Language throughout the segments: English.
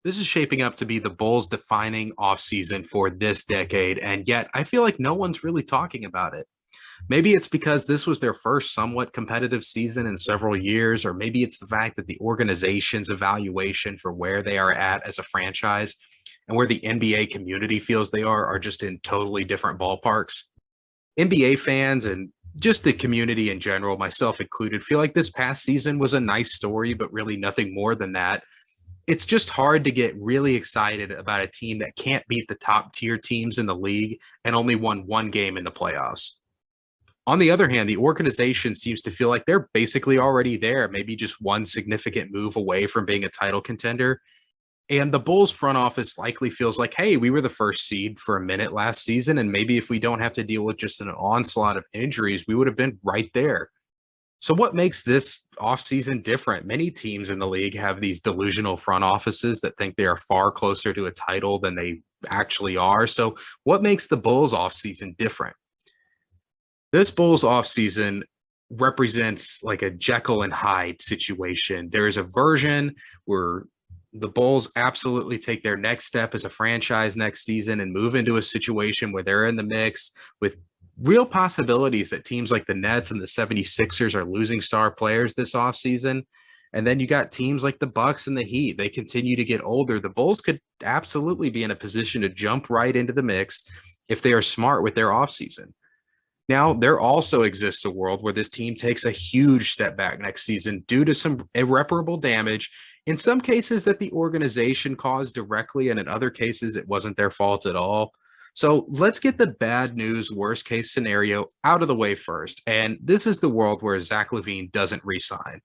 This is shaping up to be the Bulls' defining offseason for this decade, and yet I feel like no one's really talking about it. Maybe it's because this was their first somewhat competitive season in several years, or maybe it's the fact that the organization's evaluation for where they are at as a franchise and where the NBA community feels they are just in totally different ballparks. NBA fans and just the community in general, myself included, feel like this past season was a nice story, but really nothing more than that. It's just hard to get really excited about a team that can't beat the top tier teams in the league and only won one game in the playoffs. On the other hand, the organization seems to feel like they're basically already there, maybe just one significant move away from being a title contender. And the Bulls front office likely feels like, hey, we were the first seed for a minute last season. And maybe if we don't have to deal with just an onslaught of injuries, we would have been right there. So, what makes this offseason different? Many teams in the league have these delusional front offices that think they are far closer to a title than they actually are. So, what makes the Bulls offseason different? This Bulls offseason represents like a Jekyll and Hyde situation. There is a version where the Bulls absolutely take their next step as a franchise next season and move into a situation where they're in the mix with real possibilities that teams like the Nets and the 76ers are losing star players this offseason. And then you got teams like the Bucks and the Heat. They continue to get older. The Bulls could absolutely be in a position to jump right into the mix if they are smart with their offseason. Now, there also exists a world where this team takes a huge step back next season due to some irreparable damage, in some cases that the organization caused directly, and in other cases, it wasn't their fault at all. So let's get the bad news, worst case scenario out of the way first. And this is the world where Zach LaVine doesn't resign.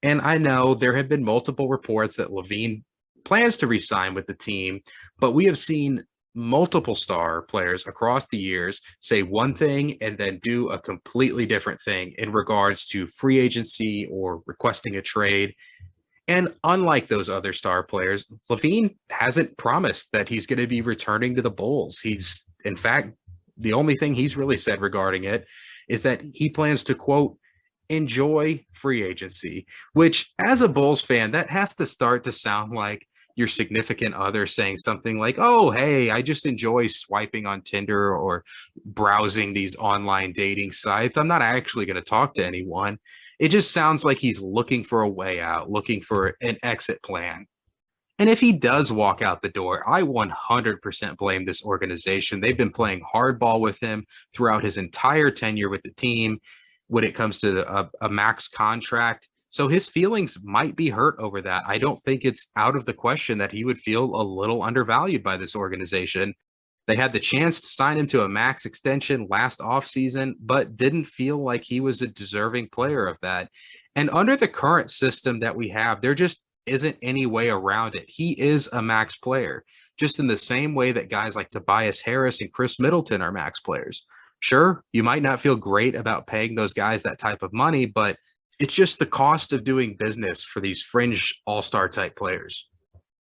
And I know there have been multiple reports that LaVine plans to resign with the team, but we have seen multiple star players across the years say one thing and then do a completely different thing in regards to free agency or requesting a trade. And unlike those other star players, LaVine hasn't promised that he's going to be returning to the Bulls. He's, in fact, the only thing he's really said regarding it is that he plans to, quote, enjoy free agency, which as a Bulls fan, that has to start to sound like your significant other saying something like, oh, hey, I just enjoy swiping on Tinder or browsing these online dating sites. I'm not actually going to talk to anyone. It just sounds like he's looking for a way out, looking for an exit plan. And if he does walk out the door, I 100% blame this organization. They've been playing hardball with him throughout his entire tenure with the team when it comes to a max contract. So his feelings might be hurt over that. I don't think it's out of the question that he would feel a little undervalued by this organization. They had the chance to sign him to a max extension last offseason, but didn't feel like he was a deserving player of that. And under the current system that we have, there just isn't any way around it. He is a max player, just in the same way that guys like Tobias Harris and Chris Middleton are max players. Sure, you might not feel great about paying those guys that type of money, but it's just the cost of doing business for these fringe all-star type players.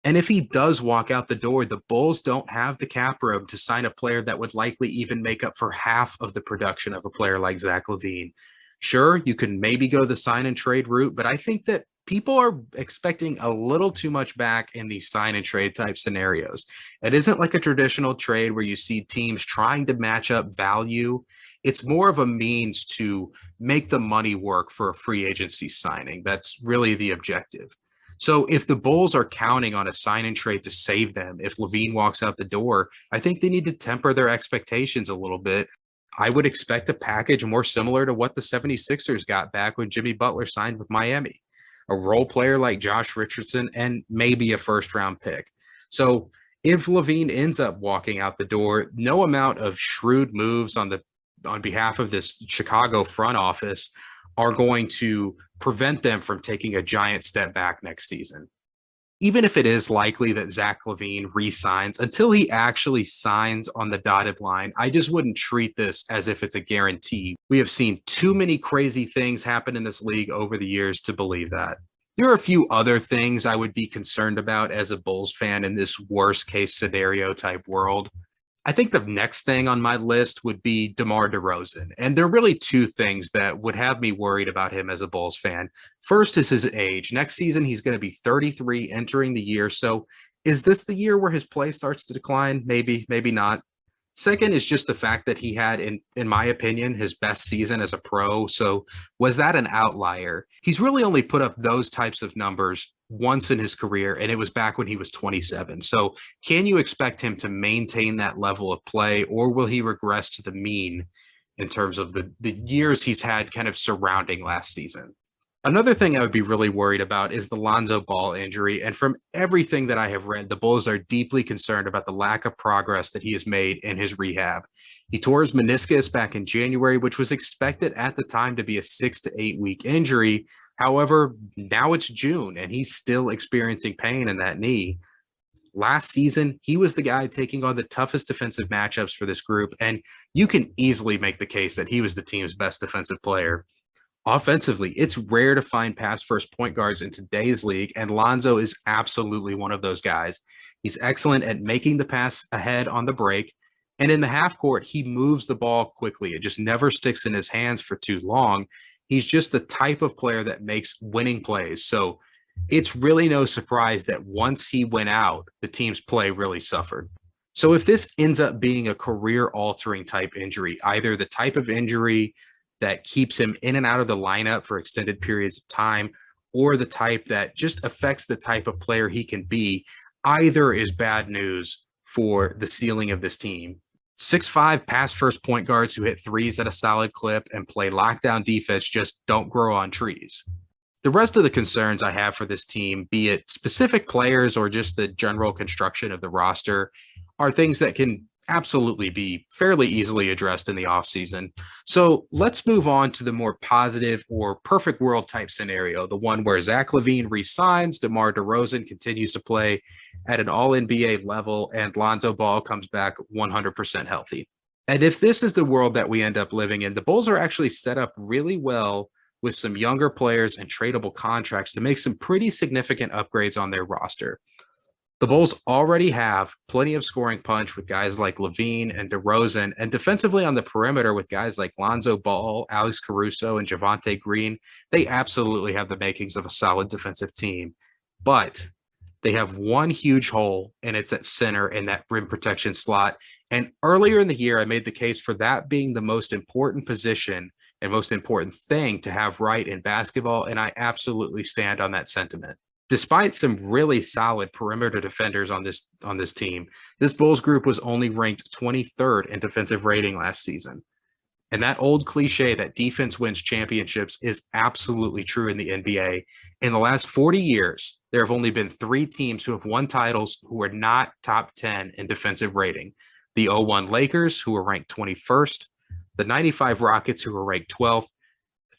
And if he does walk out the door, the Bulls don't have the cap room to sign a player that would likely even make up for half of the production of a player like Zach LaVine. Sure, you can maybe go the sign and trade route, but I think that people are expecting a little too much back in these sign and trade type scenarios. It isn't like a traditional trade where you see teams trying to match up value. It's more of a means to make the money work for a free agency signing. That's really the objective. So if the Bulls are counting on a sign and trade to save them, if LaVine walks out the door, I think they need to temper their expectations a little bit. I would expect a package more similar to what the 76ers got back when Jimmy Butler signed with Miami. A role player like Josh Richardson and maybe a first round pick. So if LaVine ends up walking out the door, no amount of shrewd moves on behalf of this Chicago front office are going to prevent them from taking a giant step back next season. Even if it is likely that Zach LaVine re-signs, until he actually signs on the dotted line, I just wouldn't treat this as if it's a guarantee. We have seen too many crazy things happen in this league over the years to believe that. There are a few other things I would be concerned about as a Bulls fan in this worst case scenario type world. I think the next thing on my list would be DeMar DeRozan. And there are really two things that would have me worried about him as a Bulls fan. First is his age. Next season, he's going to be 33 entering the year. So is this the year where his play starts to decline? Maybe, maybe not. Second is just the fact that he had, in my opinion, his best season as a pro. So was that an outlier? He's really only put up those types of numbers once in his career, and it was back when he was 27. So can you expect him to maintain that level of play, or will he regress to the mean in terms of the years he's had kind of surrounding last season? Another thing I would be really worried about is the Lonzo Ball injury. And from everything that I have read, the Bulls are deeply concerned about the lack of progress that he has made in his rehab. He tore his meniscus back in January, which was expected at the time to be a 6 to 8 week injury. However, now it's June and he's still experiencing pain in that knee. Last season, he was the guy taking on the toughest defensive matchups for this group. And you can easily make the case that he was the team's best defensive player. Offensively, it's rare to find pass first point guards in today's league, and Lonzo is absolutely one of those guys. He's excellent at making the pass ahead on the break, and in the half court, he moves the ball quickly. It just never sticks in his hands for too long. He's just the type of player that makes winning plays. So it's really no surprise that once he went out, the team's play really suffered. So if this ends up being a career altering type injury, either the type of injury that keeps him in and out of the lineup for extended periods of time, or the type that just affects the type of player he can be, either is bad news for the ceiling of this team. 6'5" pass first point guards who hit threes at a solid clip and play lockdown defense just don't grow on trees. The rest of the concerns I have for this team, be it specific players or just the general construction of the roster, are things that can absolutely be fairly easily addressed in the offseason. So let's move on to the more positive or perfect world type scenario, the one where Zach LaVine resigns, DeMar DeRozan continues to play at an all-NBA level, and Lonzo Ball comes back 100% healthy. And if this is the world that we end up living in, the Bulls are actually set up really well with some younger players and tradable contracts to make some pretty significant upgrades on their roster. The Bulls already have plenty of scoring punch with guys like LaVine and DeRozan, and defensively on the perimeter with guys like Lonzo Ball, Alex Caruso, and Javonte Green. They absolutely have the makings of a solid defensive team. But they have one huge hole, and it's at center in that rim protection slot. And earlier in the year, I made the case for that being the most important position and most important thing to have right in basketball, and I absolutely stand on that sentiment. Despite some really solid perimeter defenders on this team, this Bulls group was only ranked 23rd in defensive rating last season. And that old cliche that defense wins championships is absolutely true in the NBA. In the last 40 years, there have only been 3 teams who have won titles who are not top 10 in defensive rating. The 01 Lakers, who were ranked 21st, the 95 Rockets, who were ranked 12th,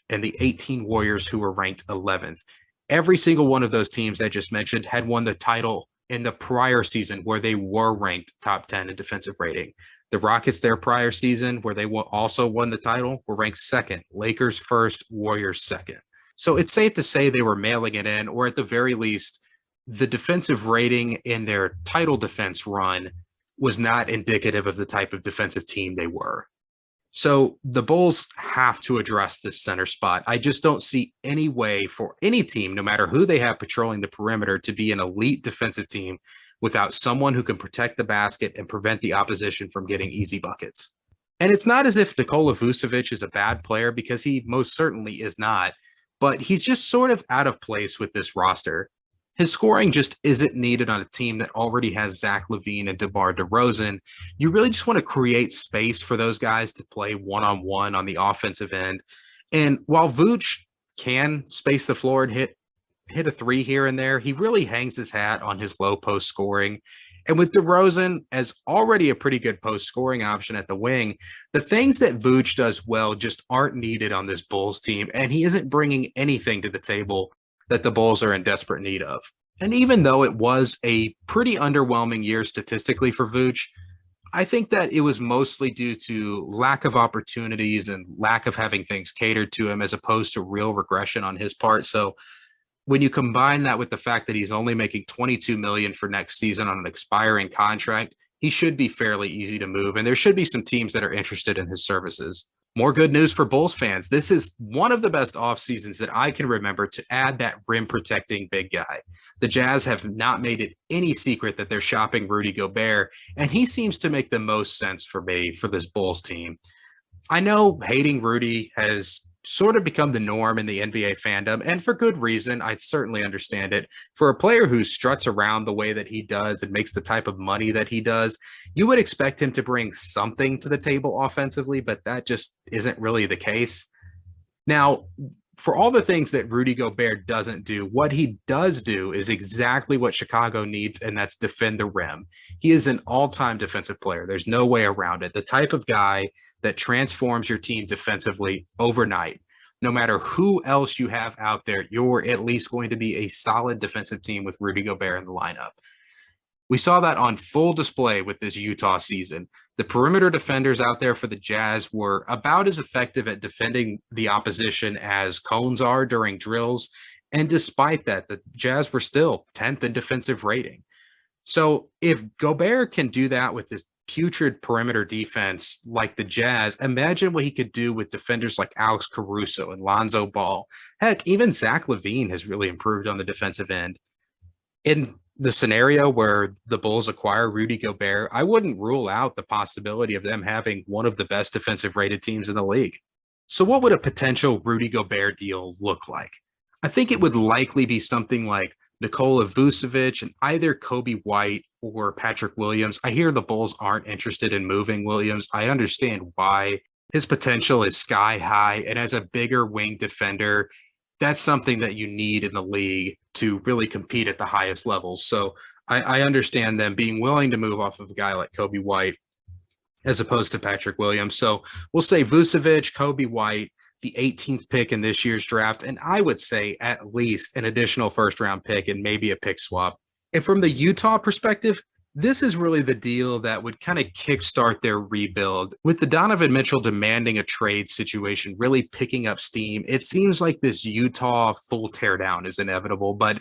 and the 18 Warriors, who were ranked 11th. Every single one of those teams I just mentioned had won the title in the prior season where they were ranked top 10 in defensive rating. The Rockets, their prior season, where they also won the title, were ranked second. Lakers first, Warriors second. So it's safe to say they were mailing it in, or at the very least, the defensive rating in their title defense run was not indicative of the type of defensive team they were. So the Bulls have to address this center spot. I just don't see any way for any team, no matter who they have patrolling the perimeter, to be an elite defensive team without someone who can protect the basket and prevent the opposition from getting easy buckets. And it's not as if Nikola Vucevic is a bad player, because he most certainly is not, but he's just sort of out of place with this roster. His scoring just isn't needed on a team that already has Zach LaVine and DeMar DeRozan. You really just want to create space for those guys to play one-on-one on the offensive end. And while Vooch can space the floor and hit a three here and there, he really hangs his hat on his low post scoring. And with DeRozan as already a pretty good post scoring option at the wing, the things that Vooch does well just aren't needed on this Bulls team, and he isn't bringing anything to the table that the Bulls are in desperate need of. And even though it was a pretty underwhelming year statistically for Vooch, I think that it was mostly due to lack of opportunities and lack of having things catered to him, as opposed to real regression on his part. So when you combine that with the fact that he's only making $22 million for next season on an expiring contract, he should be fairly easy to move, and there should be some teams that are interested in his services. More good news for Bulls fans. This is one of the best off seasons that I can remember to add that rim protecting big guy. The Jazz have not made it any secret that they're shopping Rudy Gobert, and he seems to make the most sense for me for this Bulls team. I know hating Rudy has sort of become the norm in the NBA fandom, and for good reason. I certainly understand it. For a player who struts around the way that he does and makes the type of money that he does, you would expect him to bring something to the table offensively, but that just isn't really the case. Now, for all the things that Rudy Gobert doesn't do, what he does do is exactly what Chicago needs, and that's defend the rim. He is an all-time defensive player. There's no way around it. The type of guy that transforms your team defensively overnight. No matter who else you have out there, you're at least going to be a solid defensive team with Rudy Gobert in the lineup. We saw that on full display with this Utah season. The perimeter defenders out there for the Jazz were about as effective at defending the opposition as cones are during drills. And despite that, the Jazz were still 10th in defensive rating. So if Gobert can do that with this putrid perimeter defense like the Jazz, imagine what he could do with defenders like Alex Caruso and Lonzo Ball. Heck, even Zach LaVine has really improved on the defensive end. In the scenario where the Bulls acquire Rudy Gobert, I wouldn't rule out the possibility of them having one of the best defensive rated teams in the league. So what would a potential Rudy Gobert deal look like? I think it would likely be something like Nikola Vucevic and either Kobe White or Patrick Williams. I hear the Bulls aren't interested in moving Williams. I understand why. His potential is sky high, and as a bigger wing defender, that's something that you need in the league to really compete at the highest levels. So I understand them being willing to move off of a guy like Kobe White as opposed to Patrick Williams. So we'll say Vucevic, Kobe White, the 18th pick in this year's draft, and I would say at least an additional first-round pick and maybe a pick swap. And from the Utah perspective, this is really the deal that would kind of kickstart their rebuild. With the Donovan Mitchell demanding a trade situation really picking up steam, it seems like this Utah full teardown is inevitable, but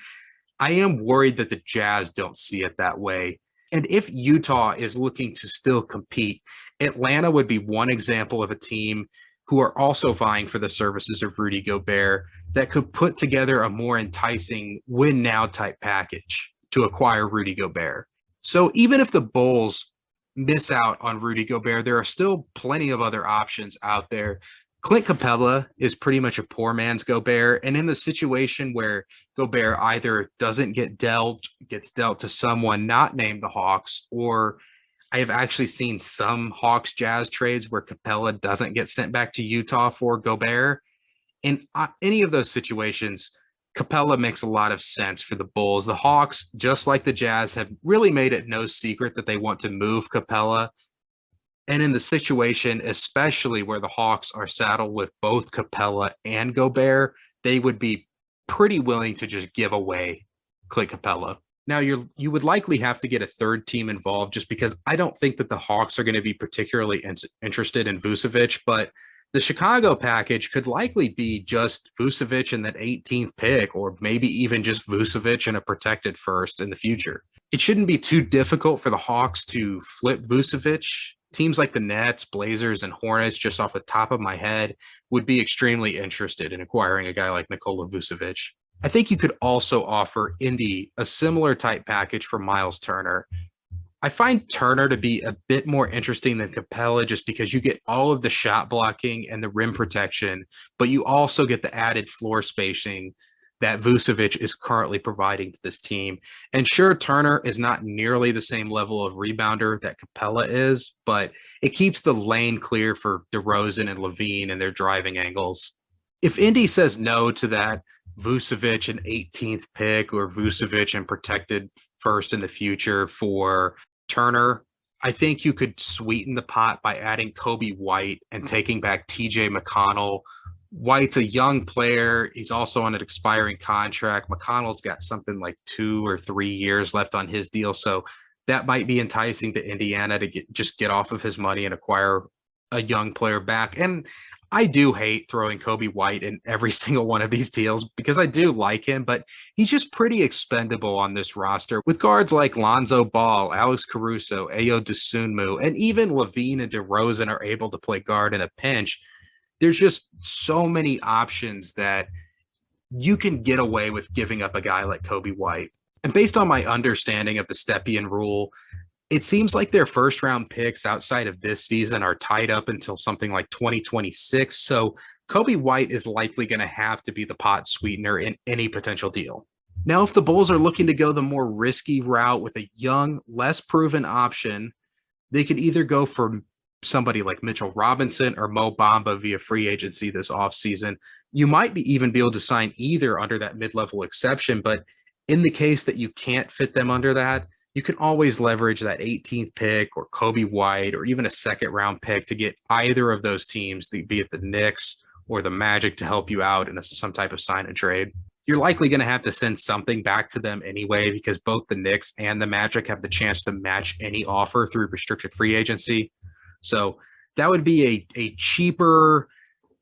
I am worried that the Jazz don't see it that way. And if Utah is looking to still compete, Atlanta would be one example of a team who are also vying for the services of Rudy Gobert that could put together a more enticing win-now type package to acquire Rudy Gobert. So even if the Bulls miss out on Rudy Gobert, there are still plenty of other options out there. Clint Capella is pretty much a poor man's Gobert. And in the situation where Gobert either doesn't get dealt, gets dealt to someone not named the Hawks, or I have actually seen some Hawks Jazz trades where Capella doesn't get sent back to Utah for Gobert. In any of those situations, Capella makes a lot of sense for the Bulls. The Hawks, just like the Jazz, have really made it no secret that they want to move Capella. And in the situation, especially where the Hawks are saddled with both Capella and Gobert, they would be pretty willing to just give away Clint Capella. Now, you would likely have to get a third team involved just because I don't think that the Hawks are going to be particularly interested in Vucevic, but the Chicago package could likely be just Vucevic and that 18th pick, or maybe even just Vucevic and a protected first in the future. It shouldn't be too difficult for the Hawks to flip Vucevic. Teams like the Nets, Blazers, and Hornets, just off the top of my head, would be extremely interested in acquiring a guy like Nikola Vucevic. I think you could also offer Indy a similar type package for Miles Turner. I find Turner to be a bit more interesting than Capella just because you get all of the shot blocking and the rim protection, but you also get the added floor spacing that Vucevic is currently providing to this team. And sure, Turner is not nearly the same level of rebounder that Capella is, but it keeps the lane clear for DeRozan and LaVine and their driving angles. If Indy says no to that Vucevic an 18th pick or Vucevic and protected first in the future for Turner, I think you could sweeten the pot by adding Kobe White and taking back TJ McConnell. White's a young player. He's also on an expiring contract. McConnell's got something like 2 or 3 years left on his deal. So that might be enticing to Indiana to just get off of his money and acquire a young player back. And I do hate throwing Kobe White in every single one of these deals because I do like him, but he's just pretty expendable on this roster with guards like Lonzo Ball, Alex Caruso, Ayo Dosunmu, and even Levine and DeRozan are able to play guard in a pinch. There's just so many options that you can get away with giving up a guy like Kobe White. And based on my understanding of the Stepien rule, it seems like their first round picks outside of this season are tied up until something like 2026. So Kobe White is likely going to have to be the pot sweetener in any potential deal. Now, if the Bulls are looking to go the more risky route with a young, less proven option, they could either go for somebody like Mitchell Robinson or Mo Bamba via free agency this offseason. You might even be able to sign either under that mid-level exception, but in the case that you can't fit them under that, you can always leverage that 18th pick or Kobe White or even a second round pick to get either of those teams, be it the Knicks or the Magic, to help you out in some type of sign and trade. You're likely going to have to send something back to them anyway, because both the Knicks and the Magic have the chance to match any offer through restricted free agency. So that would be a cheaper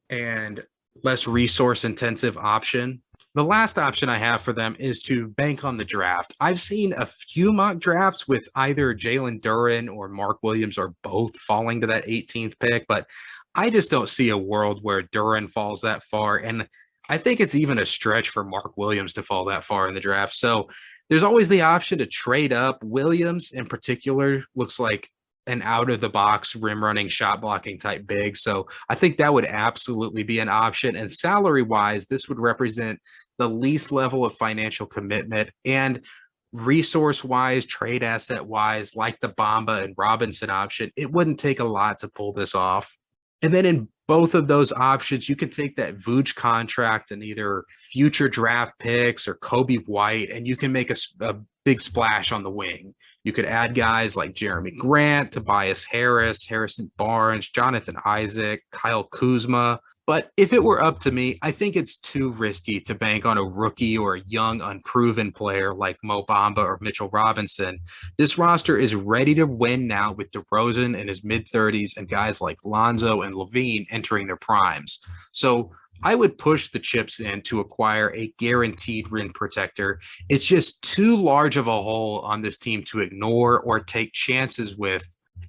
and less resource intensive option. The last option I have for them is to bank on the draft. I've seen a few mock drafts with either Jalen Duren or Mark Williams or both falling to that 18th pick, but I just don't see a world where Duren falls that far. And I think it's even a stretch for Mark Williams to fall that far in the draft. So there's always the option to trade up. Williams in particular looks like an out-of-the-box rim-running, shot-blocking type big. So I think that would absolutely be an option. And salary-wise, this would represent the least level of financial commitment, and resource-wise, trade asset-wise, like the Bamba and Robinson option, it wouldn't take a lot to pull this off. And then in both of those options, you can take that Vooch contract and either future draft picks or Kobe White, and you can make a big splash on the wing. You could add guys like Jeremy Grant, Tobias Harris, Harrison Barnes, Jonathan Isaac, Kyle Kuzma. But if it were up to me, I think it's too risky to bank on a rookie or a young, unproven player like Mo Bamba or Mitchell Robinson. This roster is ready to win now with DeRozan in his mid-30s and guys like Lonzo and Levine entering their primes. So I would push the chips in to acquire a guaranteed rim protector. It's just too large of a hole on this team to ignore or take chances with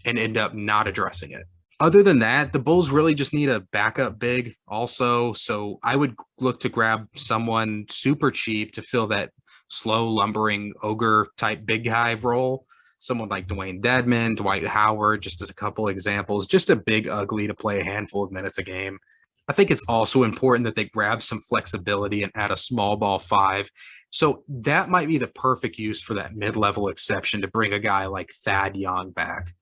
and end up not addressing it. Other than that, the Bulls really just need a backup big also. So I would look to grab someone super cheap to fill that slow, lumbering ogre type big guy role. Someone like Dwayne Dedman, Dwight Howard, just as a couple examples, just a big ugly to play a handful of minutes a game. I think it's also important that they grab some flexibility and add a small ball five. So that might be the perfect use for that mid-level exception to bring a guy like Thad Young back.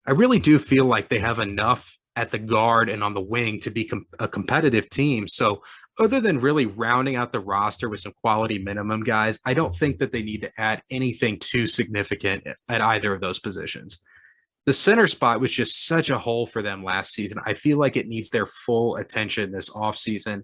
I really do feel like they have enough at the guard and on the wing to be a competitive team. So other than really rounding out the roster with some quality minimum guys, I don't think that they need to add anything too significant at either of those positions. The center spot was just such a hole for them last season. I feel like it needs their full attention this offseason.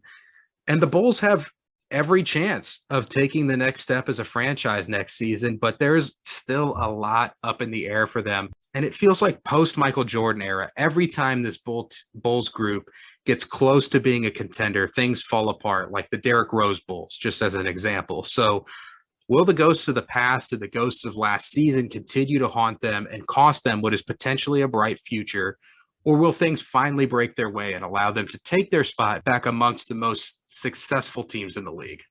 And the Bulls have every chance of taking the next step as a franchise next season, but there's still a lot up in the air for them. And it feels like post-Michael Jordan era, every time this Bulls group gets close to being a contender, things fall apart, like the Derrick Rose Bulls, just as an example. So will the ghosts of the past and the ghosts of last season continue to haunt them and cost them what is potentially a bright future? Or will things finally break their way and allow them to take their spot back amongst the most successful teams in the league?